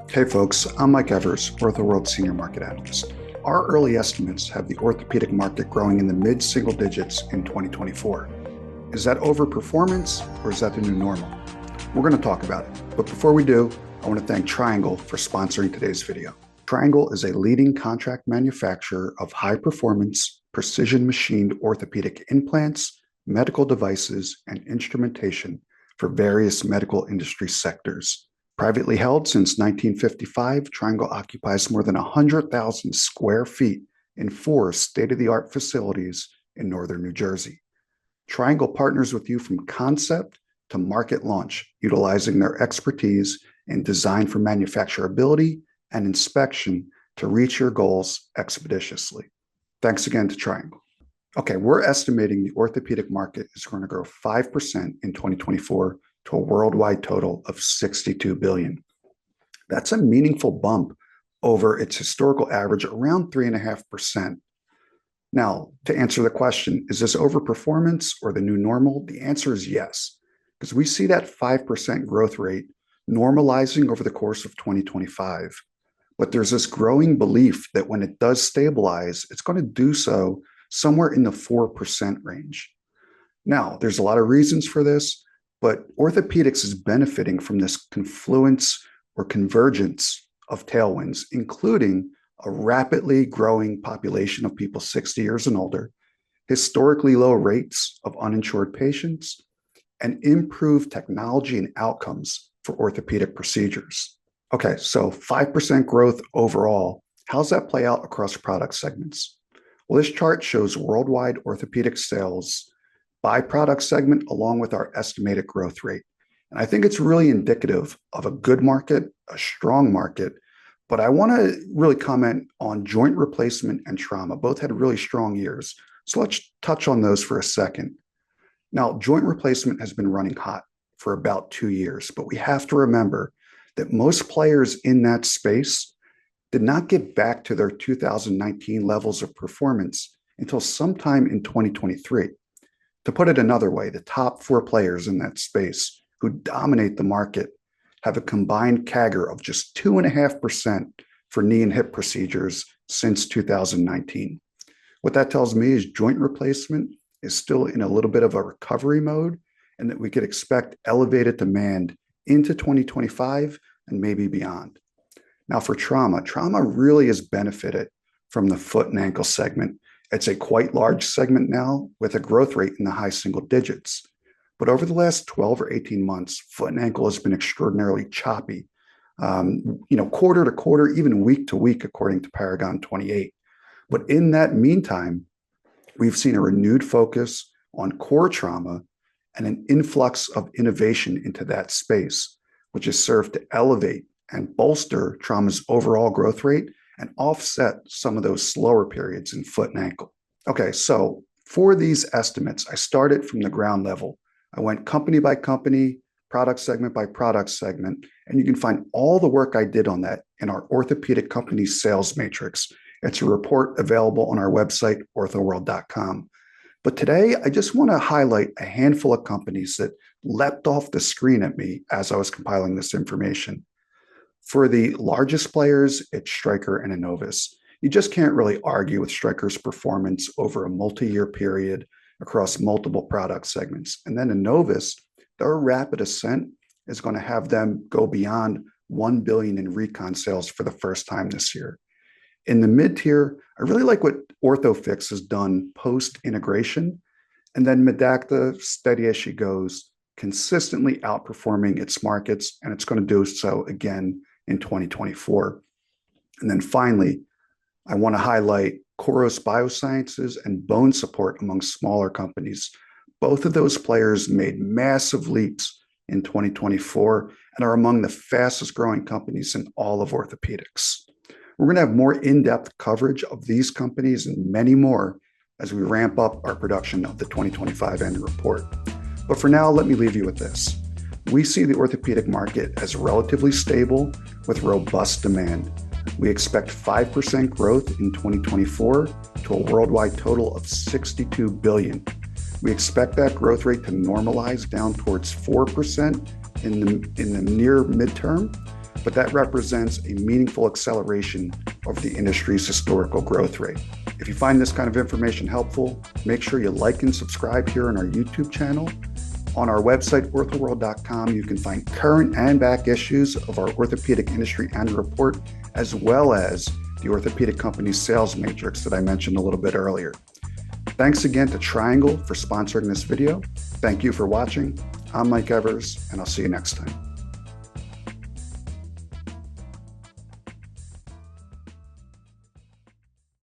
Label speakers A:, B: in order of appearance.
A: Hey folks, I'm Mike Evers, OrthoWorld Senior Market Analyst. Our early estimates have the orthopedic market growing in the mid-single digits in 2024. Is that overperformance or is that the new normal? We're going to talk about it. But before we do, I want to thank Triangle for sponsoring today's video. Triangle is a leading contract manufacturer of high-performance, precision-machined orthopedic implants, medical devices, and instrumentation for various medical industry sectors. Privately held since 1955, Triangle occupies more than 100,000 square feet in 4 state-of-the-art facilities in northern New Jersey. Triangle partners with you from concept to market launch, utilizing their expertise in design for manufacturability and inspection to reach your goals expeditiously. Thanks again to Triangle. Okay, we're estimating the orthopedic market is going to grow 5% in 2024 to a worldwide total of $62 billion. That's a meaningful bump over its historical average around 3.5%. Now, to answer the question, is this overperformance or the new normal? The answer is yes, because we see that 5% growth rate normalizing over the course of 2025. But there's this growing belief that when it does stabilize, it's going to do so somewhere in the 4% range. Now, there's a lot of reasons for this, but orthopedics is benefiting from this confluence or convergence of tailwinds, including a rapidly growing population of people 60 years and older, historically low rates of uninsured patients, and improved technology and outcomes for orthopedic procedures. Okay, so 5% growth overall. How's that play out across product segments? Well, this chart shows worldwide orthopedic sales by product segment along with our estimated growth rate. And I think it's really indicative of a good market, a strong market. But I want to really comment on joint replacement and trauma. Both had really strong years. So let's touch on those for a second. Now, joint replacement has been running hot for about 2 years, but we have to remember that most players in that space did not get back to their 2019 levels of performance until sometime in 2023. To put it another way, the top 4 players in that space who dominate the market have a combined CAGR of just 2.5% for knee and hip procedures since 2019. What that tells me is joint replacement is still in a little bit of a recovery mode and that we could expect elevated demand into 2025 and maybe beyond. Now for trauma really has benefited from the foot and ankle segment. It's a quite large segment now with a growth rate in the high single digits. But over the last 12 or 18 months, foot and ankle has been extraordinarily choppy, quarter to quarter, even week to week, according to Paragon 28. But in that meantime, we've seen a renewed focus on core trauma and an influx of innovation into that space, which has served to elevate and bolster trauma's overall growth rate and offset some of those slower periods in foot and ankle. Okay, so for these estimates, I started from the ground level. I went company by company, product segment by product segment, and you can find all the work I did on that in our orthopedic company sales matrix. It's a report available on our website, orthoworld.com. But today, I just want to highlight a handful of companies that leapt off the screen at me as I was compiling this information. For the largest players, it's Stryker and Enovis. You just can't really argue with Stryker's performance over a multi-year period across multiple product segments. And then Enovis, their rapid ascent is going to have them go beyond $1 billion in recon sales for the first time this year. In the mid-tier, I really like what Orthofix has done post-integration. And then Medacta, steady as she goes, consistently outperforming its markets, and it's going to do so again in 2024. And then finally, I want to highlight Koros Biosciences and Bone Support among smaller companies. Both of those players made massive leaps in 2024 and are among the fastest growing companies in all of orthopedics. We're going to have more in-depth coverage of these companies and many more as we ramp up our production of the 2025 annual report. But for now, let me leave you with this. We see the orthopedic market as relatively stable with robust demand. We expect 5% growth in 2024 to a worldwide total of $62 billion. We expect that growth rate to normalize down towards 4% in the near midterm, but that represents a meaningful acceleration of the industry's historical growth rate. If you find this kind of information helpful, make sure you like and subscribe here on our YouTube channel. On our website, orthoworld.com, you can find current and back issues of our orthopedic industry annual report, as well as the orthopedic company's sales matrix that I mentioned a little bit earlier. Thanks again to Triangle for sponsoring this video. Thank you for watching. I'm Mike Evers, and I'll see you next time.